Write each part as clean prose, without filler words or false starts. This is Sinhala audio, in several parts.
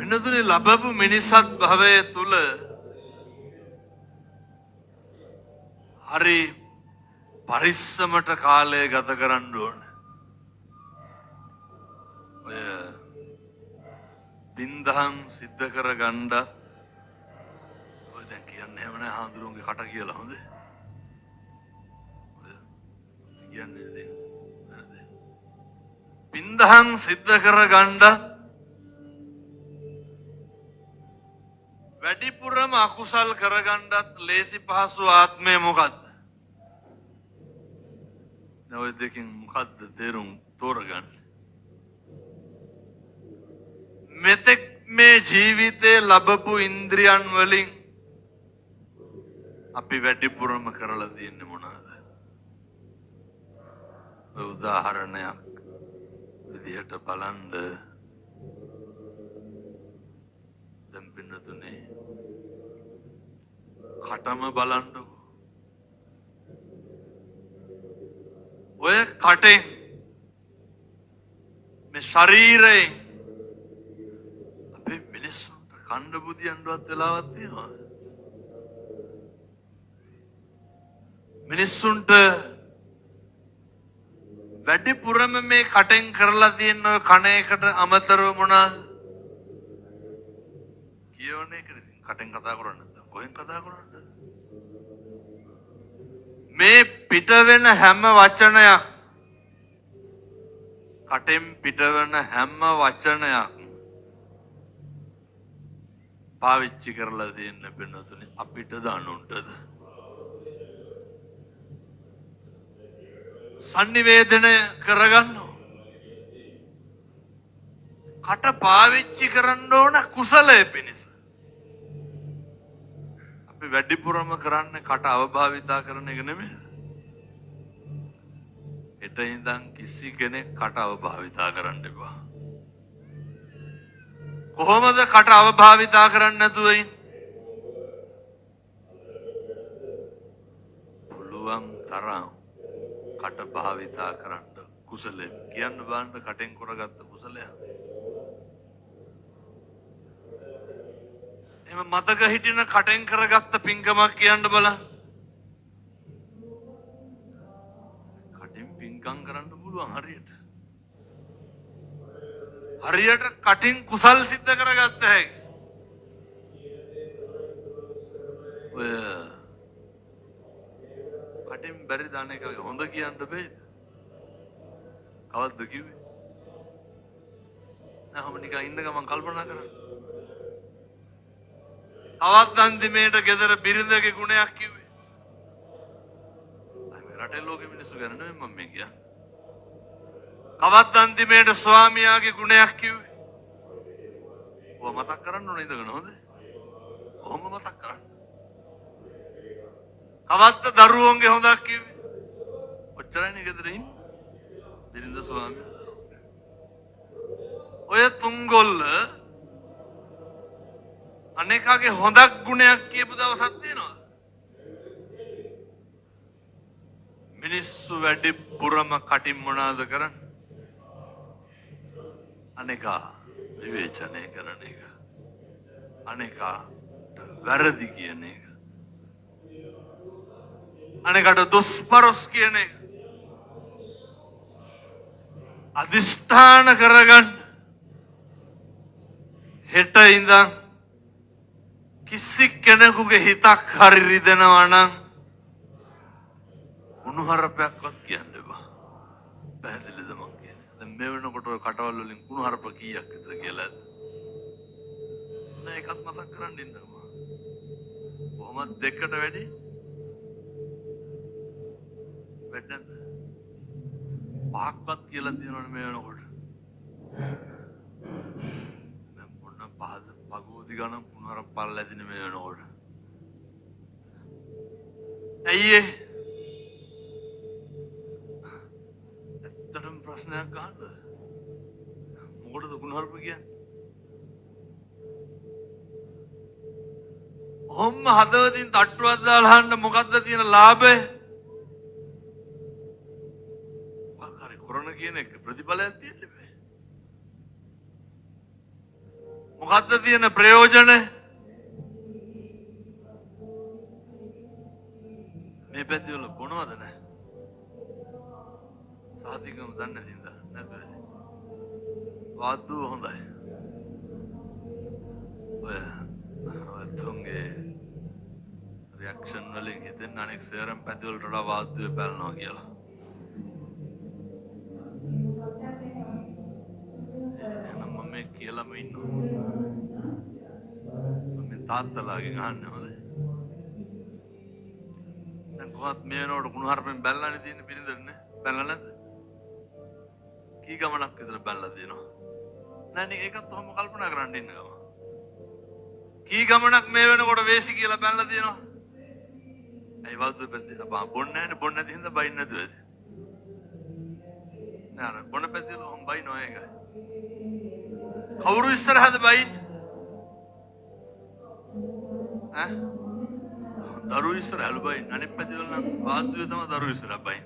වෙනතුනේ ලැබපු මිනිසත් භවයේ තුල හරි පරිස්සමට කාලය ගත කරන්න ඕන. ඔය පින්දහම් සිද්ධ කර ගන්නත් ඔය දැන් කියන්නේ එහෙම නැහැ හාමුදුරුවන්ගේ කට කියලා හොඳ. ඔය කියන්නේ ඉතින් පින්දහම් සිද්ධ කර ගන්නත් වැඩිපුරම අකුසල් කරගන්නත් ලේසි පහසු ආත්මය මොකද්ද? ඔය දෙකෙන් මොකද්ද තේරුම් තෝරගන්න? මෙතෙක් මේ ජීවිතේ ලැබපු ඉන්ද්‍රියන් වලින් අපි වැඩිපුරම කරලා තියෙන්නේ මොනවාද? උදාහරණයක් විදිහට බලන්න දැන් පින්නතුනේ කටම බලන්නකො. ඔය කටෙන් මේ ශරීරයෙන් අපේ මිනිස්සුන්ට කණ්ඩ බුදියන්වත් වෙලාවක් තියෙනවද? මිනිස්සුන්ට වැඩිපුරම මේ කටෙන් කරලා තියෙන ඔය කණ එකට අමතරව මොනවාද? කියවනේ කරින් කටෙන් කතා කරන්නේ නැත්නම් කොහෙන් කතා කරන්නද? මේ පිට වෙන හැම වචනයක් කටෙන් පිට වෙන හැම වචනයක් පාවිච්චි කරලා දෙන්න බෙන්නතුනේ අපිට දානුන්ටද sannivedana කරගන්න කට පාවිච්චි කරන්න ඕන කුසලයේ පිණිස. අපි වැඩිපුරම කරන්නේ කට අවභාවිතා කරන එක නෙමෙයි. හෙට ඉඳන් කිසි කෙනෙක් කට අවභාවිතා කරන්න එපා. කොහොමද කට අවභාවිතා කරන්නේ නැතුව ඉන්නේ? පුළුවන් තරම් කට භාවිතා කරන්න කුසලයේ කියන්න බලන්න කටෙන් කරගත්ත කුසලය. එම මතක හිටින කටෙන් කරගත්ත පින්කමක් කියන්න බලන්න. කටින් පින්කම් කරන්න පුළුවන් හරියට. හරියට කටින් කුසල් සිද්ධ කරගත්ත හැකි. ඔය කටින් බැරි දාන එක හොඳ කියන්න බෑද? කවද්ද කිව්වේ? නැහම නිකන් ඉන්න ගමන් කල්පනා කරන්න. තවත් අන්තිමේට ගෙදර බිරිඳගේ ගුණයක් කිව්වේ. මේ රටේ ලෝකෙ මිනිස්සු ගැන නෙමෙයි මම මේ කියන්නේ. තවත් අන්තිමේට ස්වාමියාගේ ගුණයක් කිව්වේ. ඔය මතක් කරන්න ඕනේ ඉඳගෙන හොඳේ. ඔහොම මතක් කරන්න. තවත් දරුවන්ගේ හොඳක් කිව්වේ. ඔච්චරයි ගෙදර ඉන්නේ. බිරිඳ ස්වාමියා දරුවෝ. ඔය තුන්ගොල්ල අනේකාගේ හොඳක් ගුණයක් කියපු දවසක් තියෙනවද? මිනිස්සු වැඩිපුරම කටින් මොනවාද කරන්නේ? අනේකා විවේචනය කරන එක. අනේකාට වැරදි කියන එක. අනේකට දුස්පරොස් කියන එක. අදිෂ්ඨාන කරගන්න හෙට ඉඳන් කිසි කෙනෙකුගේ හිතක් හරි රිදෙනවා නම් කුණුහරුපයක්වත් කියන්න එපා. පැහැදිලිද මං කියන්නේ? දැන් මේ වෙනකොට ඔය කටවල් වලින් කුණුහරුප කීයක් විතර කියලා ඇද්ද? නෑ එකක් මතක් කරන් ඉන්නකෝ. කොහොමද දෙකට වැඩි? වැටෙන්ද? පහක්වත් කියලා තියෙනවනේ මේ වෙනකොට. දැන් මොන පහද භගවති ගණන් කුණුහරුප පල්ල ඇදින මේ වෙනකොට. ඇයි ඒ? ඇත්තටම ප්‍රශ්නයක් අහන්නද? මොකටද කුණුහරුප කියන්නේ? ඔහොම හදවතින් තට්ටුවක් දාලා අහන්න මොකද්ද තියෙන ලාභය? මොකක් හරි කරන කියන එක ප්‍රතිඵලයක් තියෙන්න බෑ. මොකද්ද තියෙන ප්‍රයෝජන? මේ පැතිවල බොනවද නැහැ? සාතිකම දන්නේ නැතිද? නැතුව. වාද්දුව හොඳයි. ඔය තුන්ගේ රියැක්ෂන් වලින් හිතෙන් අනෙක් සේරම පැතිවලට වඩා වාද්දුවේ පැලනවා කියලා. එහෙනම් මම මේ කියලාම ඉන්නවා. මම තාත්තලාගෙන් අහන්නේ හොඳයි. දැන් කොහොමත් මේ වෙනකොට කුණුහරුපෙන් බැලලානේ තියෙන පිළිදෙන්නේ. බැලලා නැද්ද? කී ගමනක් විතර බැලලා තියෙනවා. නෑ ඒකත් ඔහොම කල්පනා කරන්න ඉන්න ගම. කී ගමනක් මේ වෙනකොට වේසි කියලා බැලලා තියෙනවා. ඇයි වල්තු පැත්තේ බොන්නේ නැහැනේ බොන්නේ නැති හින්දා බයින් නැතුවද? නෑ බොන පැත්තේ ඔහොම බයිනෝ ඒකයි. කවුරු ඉස්සරහද බයින්? ඈ? දරුවෝ ඉස්සරහලු බයින්. අනිත් පැත්තේ වල නම් වාද්දුවේ තමයි දරුවෝ ඉස්සරහ බයින්.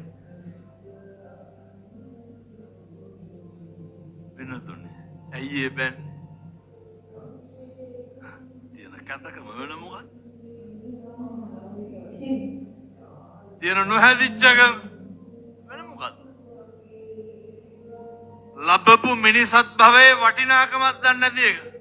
වෙනතුනේ. ඇයි ඒ බෑන්නේ? තියෙන කතකම වෙන මොකක්ද? තියෙන නොහැදිච්චකම වෙන මොකක්ද? ලැබපු මිනිසත් භවයේ වටිනාකමක් දන්නේ නැති එක.